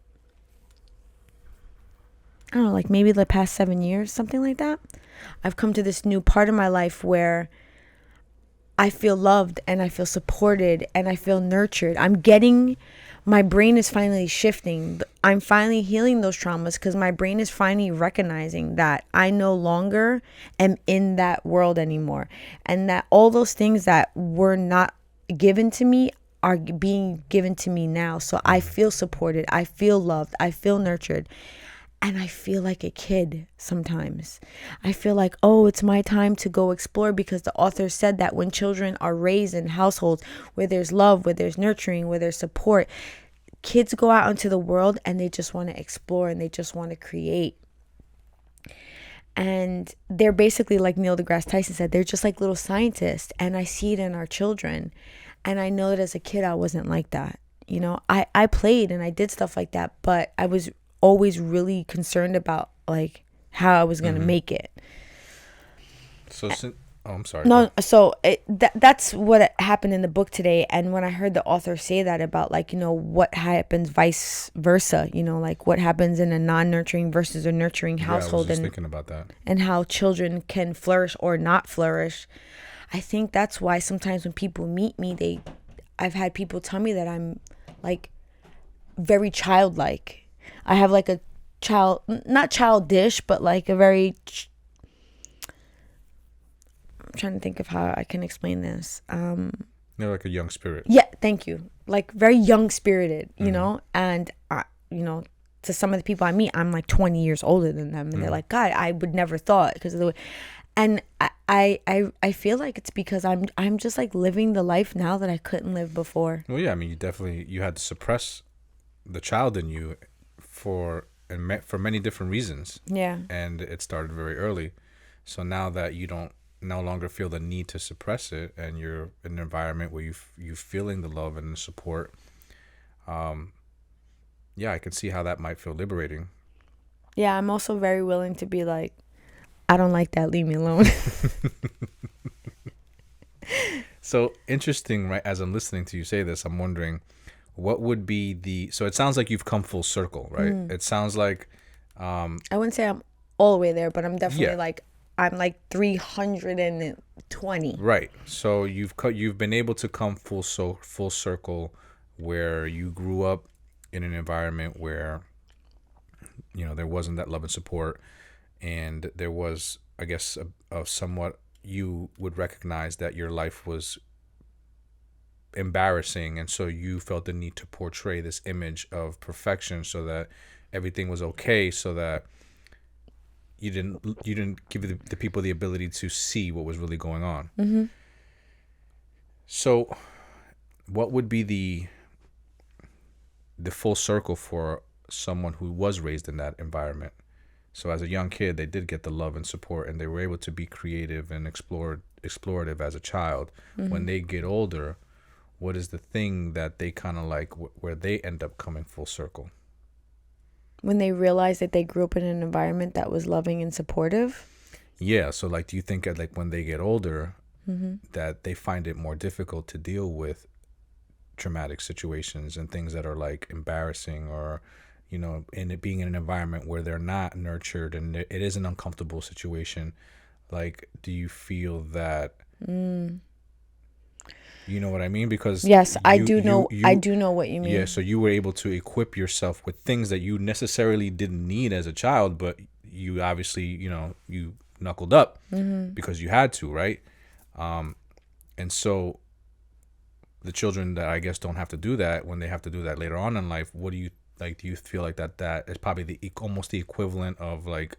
I don't know, like maybe the past 7 years, something like that. I've come to this new part of my life where I feel loved and I feel supported and I feel nurtured. My brain is finally shifting. I'm finally healing those traumas because my brain is finally recognizing that I no longer am in that world anymore. And that all those things that were not given to me are being given to me now. So I feel supported. I feel loved. I feel nurtured. And I feel like a kid sometimes. I feel like, oh, it's my time to go explore, because the author said that when children are raised in households where there's love, where there's nurturing, where there's support, kids go out into the world and they just want to explore and they just want to create. And they're basically, like Neil deGrasse Tyson said, they're just like little scientists. And I see it in our children. And I know that as a kid, I wasn't like that. You know, I played and I did stuff like that, but I was always really concerned about like how I was going to make it. So, I'm sorry. No, so that's what happened in the book today. And when I heard the author say that about like, you know, what happens vice versa, you know, like what happens in a non-nurturing versus a nurturing household. I was just thinking about that. And how children can flourish or not flourish. I think that's why sometimes when people meet me, I've had people tell me that I'm like very childlike. I have like a not childish, but like a very, I'm trying to think of how I can explain this. You're like a young spirit. Yeah, thank you. Like very young spirited, you know, and you know, to some of the people I meet, I'm like 20 years older than them, and they're like, God, I would never thought because of the way. And I feel like it's because I'm just like living the life now that I couldn't live before. Well, yeah, I mean, you had to suppress the child in you for many different reasons. Yeah. And it started very early. So now that you don't no longer feel the need to suppress it, and you're in an environment where you feeling the love and the support, yeah, I can see how that might feel liberating. Yeah, I'm also very willing to be like, I don't like that, leave me alone. So interesting, right? As I'm listening to you say this, I'm wondering what would be so it sounds like you've come full circle, right? It sounds like I wouldn't say I'm all the way there, but I'm definitely Yeah. I'm like 320. Right. So you've been able to come full circle, where you grew up in an environment where, you know, there wasn't that love and support, and there was, I guess, a somewhat, you would recognize that your life was embarrassing, and so you felt the need to portray this image of perfection so that everything was okay, so that you didn't give the people the ability to see what was really going on. Mm-hmm. So what would be the full circle for someone who was raised in that environment? So as a young kid, they did get the love and support, and they were able to be creative and explorative as a child. Mm-hmm. When they get older, what is the thing that they kind of like where they end up coming full circle? When they realize that they grew up in an environment that was loving and supportive. Yeah. So like, do you think like when they get older, Mm-hmm. that they find it more difficult to deal with traumatic situations and things that are like embarrassing, or, you know, in it being in an environment where they're not nurtured and it is an uncomfortable situation? Like, do you feel that, you know what I mean? Because yes, I do know what you mean. Yeah. So you were able to equip yourself with things that you necessarily didn't need as a child, but you obviously, you know, you knuckled up because you had to, right? And so the children that I guess don't have to do that, when they have to do that later on in life, what do you like? Do you feel like that is probably almost the equivalent of like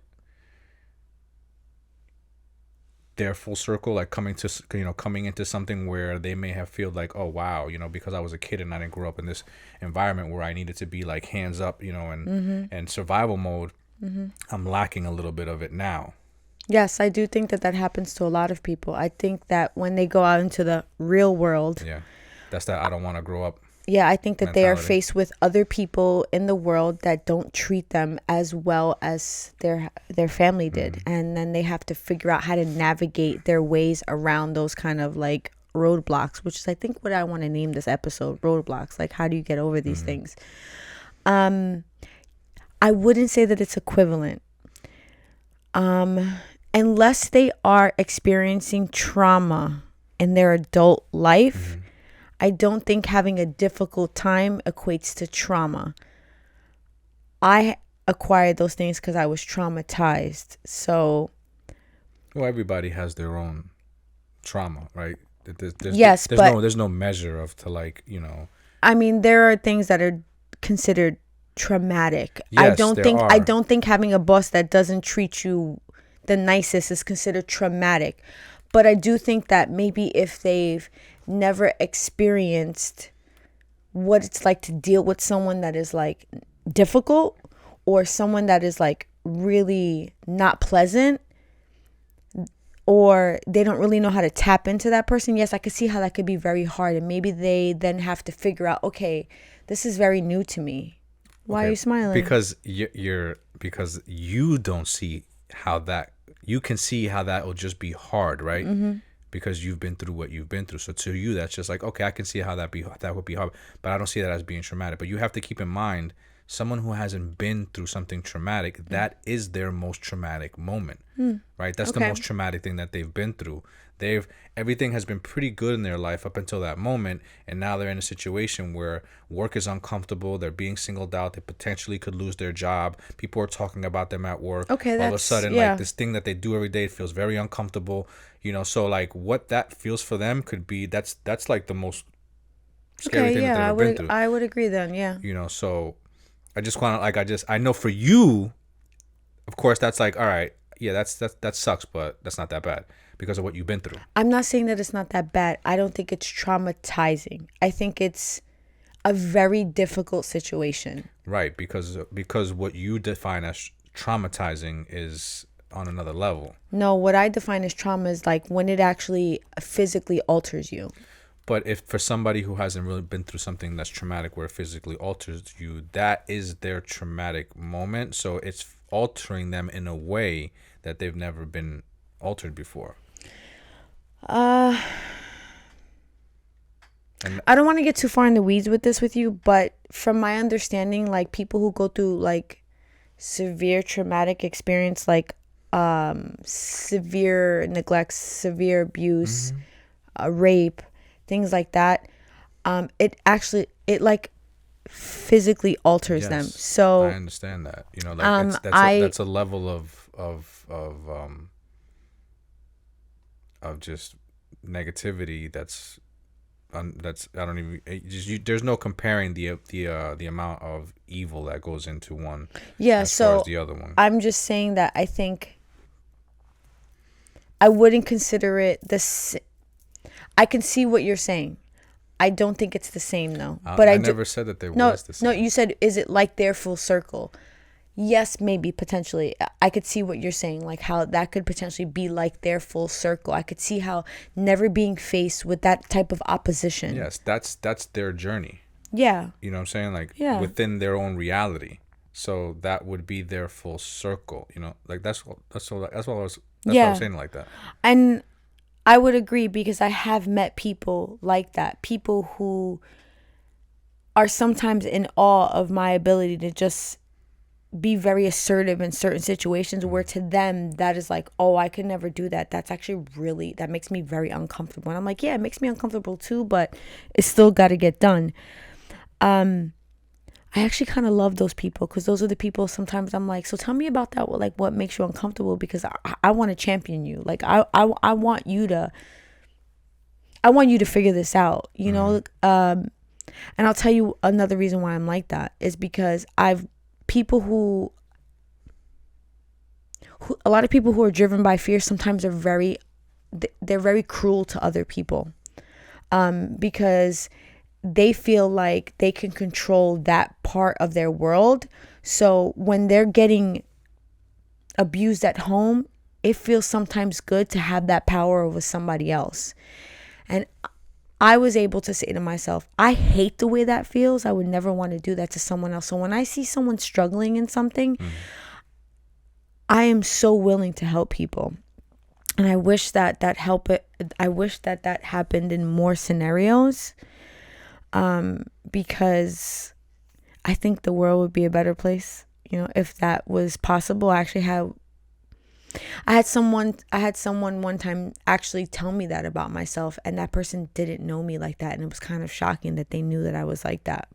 their full circle, like coming into something where they may have feel like, oh wow, you know, because I was a kid and I didn't grow up in this environment where I needed to be like hands up, you know, and survival mode. I'm lacking a little bit of it now. Yes, I do think that happens to a lot of people. I think that when they go out into the real world, Yeah, that's that I don't want to grow up. yeah, I think that they are mentality. faced with other people in the world that don't treat them as well as their family did. And then they have to figure out how to navigate their ways around those kind of like roadblocks, which is I think what I want to name this episode, roadblocks. Like, how do you get over these things? I wouldn't say that it's equivalent. Unless they are experiencing trauma in their adult life, I don't think having a difficult time equates to trauma. I acquired those things because I was traumatized. So, well, everybody has their own trauma, right? Yes, but there's no measure of to like, you know. I mean, there are things that are considered traumatic. Yes, I don't think having a boss that doesn't treat you the nicest is considered traumatic. But I do think that maybe if they've never experienced what it's like to deal with someone that is like difficult, or someone that is like really not pleasant, or they don't really know how to tap into that person. Yes, I could see how that could be very hard, and maybe they then have to figure out, okay, this is very new to me. Why are you smiling? Because because you don't see how that, you can see how that will just be hard, right? Mm-hmm. Because you've been through what you've been through. So to you, that's just like, okay, I can see how that would be hard, but I don't see that as being traumatic. But you have to keep in mind, someone who hasn't been through something traumatic, that is their most traumatic moment, right? That's the most traumatic thing that they've been through. Everything has been pretty good in their life up until that moment, and now they're in a situation where work is uncomfortable, they're being singled out, they potentially could lose their job, people are talking about them at work. Okay, all of a sudden, like, this thing that they do every day feels very uncomfortable, so like what that feels for them could be, that's like the most scary thing that they've ever been through. I would agree then, yeah. So I just want to, like, I know for you, of course, that's like, all right, yeah, that sucks, but that's not that bad because of what you've been through. I'm not saying that it's not that bad. I don't think it's traumatizing. I think it's a very difficult situation. Right, because what you define as traumatizing is on another level. No, what I define as trauma is like when it actually physically alters you. But if for somebody who hasn't really been through something that's traumatic where it physically alters you, that is their traumatic moment. So it's altering them in a way that they've never been altered before. I don't want to get too far in the weeds with this with you, but from my understanding, like people who go through like severe traumatic experience, like severe neglect, severe abuse, rape, things like that, it like physically alters them. So I understand that. Like that's a level of just negativity that's I don't even there's no comparing the amount of evil that goes into one as far as the other one. I'm just saying that I think I wouldn't consider it this. I can see what you're saying. I don't think it's the same though. But I never said that there was the same. No, you said, is it like their full circle? Yes, maybe potentially. I could see what you're saying, like how that could potentially be like their full circle. I could see how never being faced with that type of opposition. Yes, that's their journey. Yeah. You know what I'm saying? Like within their own reality. So that would be their full circle. Like that's what I was saying like that. And I would agree because I have met people like that. People who are sometimes in awe of my ability to just be very assertive in certain situations, where to them that is like, oh, I could never do that. That's actually really, that makes me very uncomfortable. And I'm like, yeah, it makes me uncomfortable too, but it's still got to get done. I actually kind of love those people because those are the people sometimes I'm like, so tell me about that. Like what makes you uncomfortable? Because I want to champion you. Like I want you to figure this out, and I'll tell you another reason why I'm like that is because people a lot of people who are driven by fear sometimes are very cruel to other people, because they feel like they can control that part of their world. So when they're getting abused at home, it feels sometimes good to have that power over somebody else. And I was able to say to myself, I hate the way that feels. I would never want to do that to someone else. So when I see someone struggling in something, I am so willing to help people. And I wish that happened in more scenarios, because I think the world would be a better place, if that was possible. I had someone one time actually tell me that about myself, and that person didn't know me like that, and it was kind of shocking that they knew that I was like that.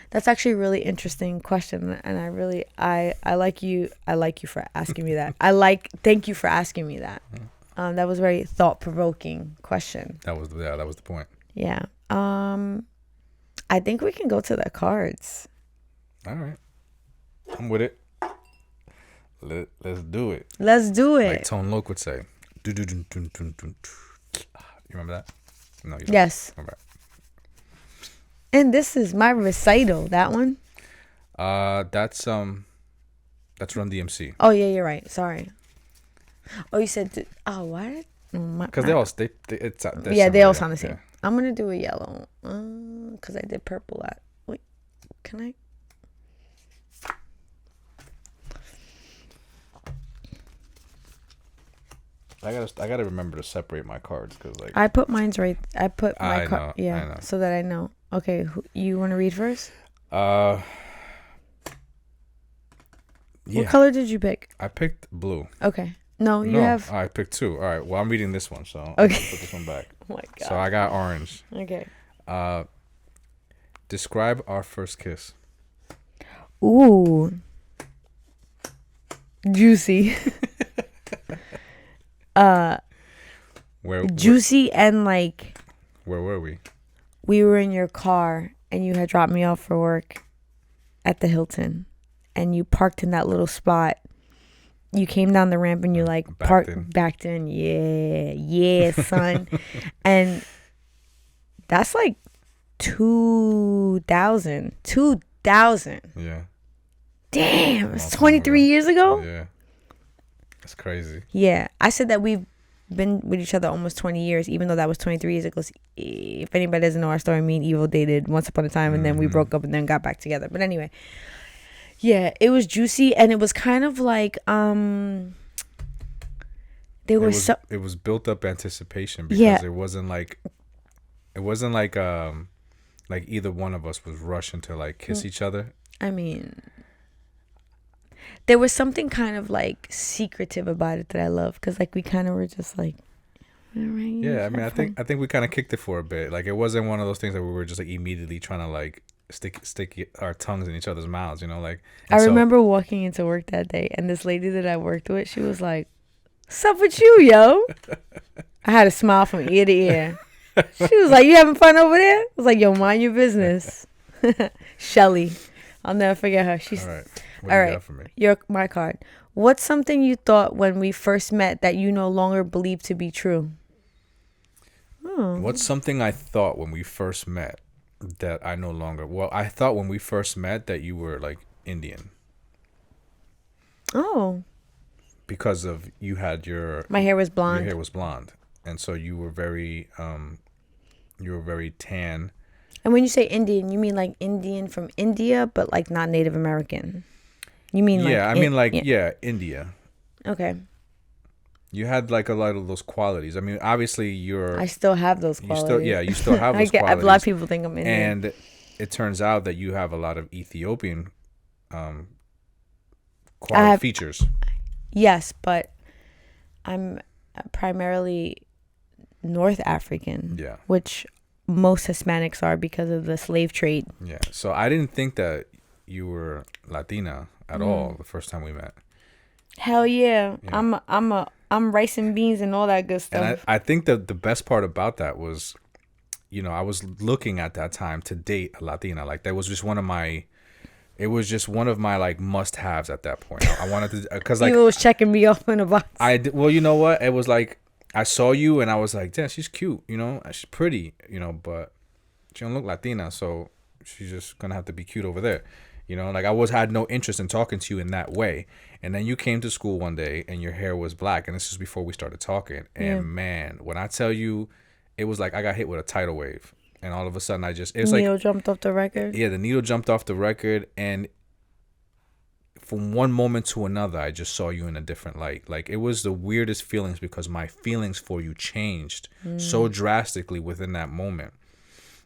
That's actually a really interesting question, and I like you for asking me that. Thank you for asking me that. That was a very thought-provoking question. That was the point. Yeah. I think we can go to the cards. All right. I'm with it. Let's do it. Let's do it. Like Tone Loc would say. You remember that? No, you don't. Yes. All right. And this is my recital. That one? That's Run DMC. Oh, yeah, you're right. Sorry. Oh, you said... oh, what? Because they all they all sound the same. Yeah. I'm going to do a yellow. Because I did purple at... Wait. Can I... I gotta remember to separate my cards because like I put mine's right. I put my card. Yeah, I know. So that I know. Okay, you want to read first? Yeah. What color did you pick? I picked blue. Okay. No, you have. I picked two. All right. Well, I'm reading this one, so okay. I'll put this one back. Oh my god. So I got orange. Okay. Describe our first kiss. Ooh. Juicy. Juicy and like. Where were we? We were in your car and you had dropped me off for work at the Hilton, and you parked in that little spot. You came down the ramp and you like backed in. Yeah, son. And that's like 2000. Yeah. Damn, it's 23 years ago. Yeah. That's crazy. Yeah, I said that we've been with each other almost 20 years, even though that was 23 years ago. If anybody doesn't know our story, me and Evo dated once upon a time, and then we broke up and then got back together. But anyway, yeah, it was juicy, and it was kind of like it was built up anticipation because it wasn't like either one of us was rushing to like kiss each other. I mean, there was something kind of like secretive about it that I love, because like we kind of were just like, yeah. I mean, I think we kind of kicked it for a bit. Like it wasn't one of those things that we were just like immediately trying to like stick our tongues in each other's mouths, you know. Like I remember walking into work that day, and this lady that I worked with, she was like, "What's up with you, yo?" I had a smile from ear to ear. She was like, "You having fun over there?" I was like, "Yo, mind your business." Shelly, I'll never forget her. She's all right. All right, my card. What's something you thought when we first met that you no longer believe to be true? What's something I thought when we first met that I no longer... Well, I thought when we first met that you were like Indian. Oh. Because of you had your... My hair was blonde. Your hair was blonde. And so you were very tan. And when you say Indian, you mean like Indian from India, but like not Native American? You mean India. Okay. You had like a lot of those qualities. I mean, obviously I still have those qualities. You still have those qualities. A lot of people think I'm Indian. And it turns out that you have a lot of Ethiopian features. Yes, but I'm primarily North African. Yeah. Which most Hispanics are because of the slave trade. Yeah. So I didn't think that you were Latina at all the first time we met. Hell yeah. I'm rice and beans and all that good stuff. And I think that the best part about that was, you know, I was looking at that time to date a Latina. Like that was just one of my like must-haves at that point. I wanted to, because like you was checking me off in a box. Well, you know what? It was like I saw you and I was like, yeah, she's cute, you know, she's pretty, you know, but she don't look Latina, so she's just gonna have to be cute over there. You know, like I had no interest in talking to you in that way. And then you came to school one day and your hair was black. And this is before we started talking. And man, when I tell you, it was like I got hit with a tidal wave. And all of a sudden needle jumped off the record. Yeah, the needle jumped off the record. And from one moment to another, I just saw you in a different light. Like it was the weirdest feelings because my feelings for you changed so drastically within that moment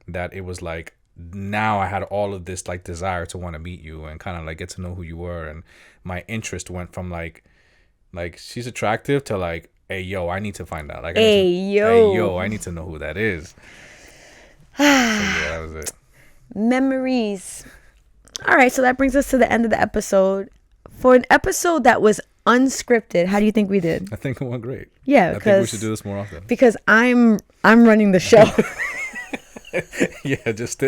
that it was like, now I had all of this like desire to want to meet you and kind of like get to know who you were, and my interest went from like she's attractive to like, hey yo, I need to find out, like hey yo, I need to know who that is. So yeah, that was it. Memories. All right, so that brings us to the end of the episode. For an episode that was unscripted, how do you think we did? I think it went great. Yeah, I think we should do this more often. Because I'm running the show. Yeah, just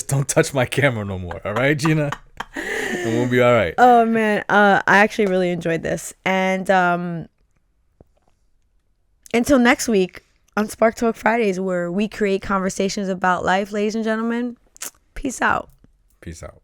don't touch my camera no more. All right, Jeanna? And we'll be all right. Oh, man. I actually really enjoyed this. And until next week, on Spark Talk Fridays, where we create conversations about life, ladies and gentlemen. Peace out. Peace out.